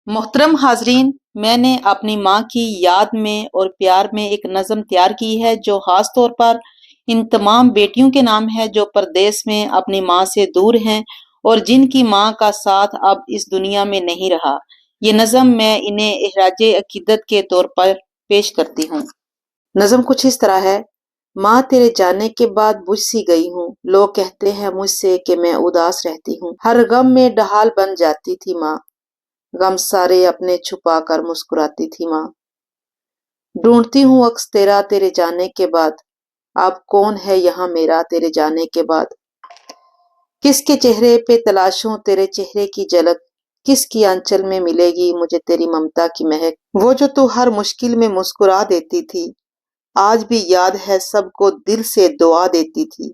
محترم حاضرین، میں نے اپنی ماں کی یاد میں اور پیار میں ایک نظم تیار کی ہے جو خاص طور پر ان تمام بیٹیوں کے نام ہے جو پردیس میں اپنی ماں سے دور ہیں اور جن کی ماں کا ساتھ اب اس دنیا میں نہیں رہا۔ یہ نظم میں انہیں اخراج عقیدت کے طور پر پیش کرتی ہوں۔ نظم کچھ اس طرح ہے۔ ماں تیرے جانے کے بعد بجھ سی گئی ہوں، لوگ کہتے ہیں مجھ سے کہ میں اداس رہتی ہوں، ہر غم میں ڈھال بن جاتی تھی ماں، غم سارے اپنے چھپا کر مسکراتی تھی ماں۔ ڈھونڈتی ہوں عکس تیرا تیرے جانے کے بعد، اب کون ہے یہاں میرا تیرے جانے کے بعد؟ کس کے چہرے پہ تلاشوں تیرے چہرے کی جھلک، کس کی آنچل میں ملے گی مجھے تیری ممتا کی مہک؟ وہ جو تو ہر مشکل میں مسکرا دیتی تھی، آج بھی یاد ہے سب کو دل سے دعا دیتی تھی۔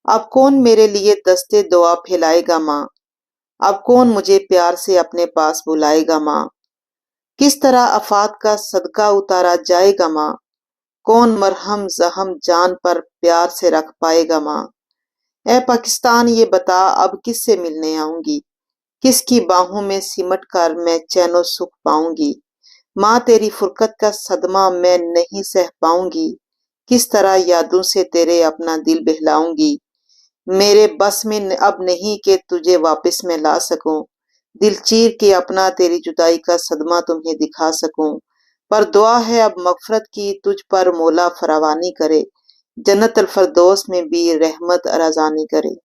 اب کون میرے لیے دستے دعا پھیلائے گا ماں، اب کون مجھے پیار سے اپنے پاس بلائے گا ماں؟ کس طرح آفات کا صدقہ اتارا جائے گا ماں، کون مرہم زخم جان پر پیار سے رکھ پائے گا ماں؟ اے پاکستان یہ بتا اب کس سے ملنے آؤں گی، کس کی باہوں میں سمٹ کر میں چین و سکھ پاؤں گی؟ ماں تیری فرقت کا صدمہ میں نہیں سہ پاؤں گی، کس طرح یادوں سے تیرے اپنا دل بہلاؤں گی؟ میرے بس میں اب نہیں کہ تجھے واپس میں لا سکوں، دل چیر کے اپنا تیری جدائی کا صدمہ تمہیں دکھا سکوں، پر دعا ہے اب مغفرت کی تجھ پر مولا فراوانی کرے، جنت الفردوس میں بھی رحمت ارزانی کرے۔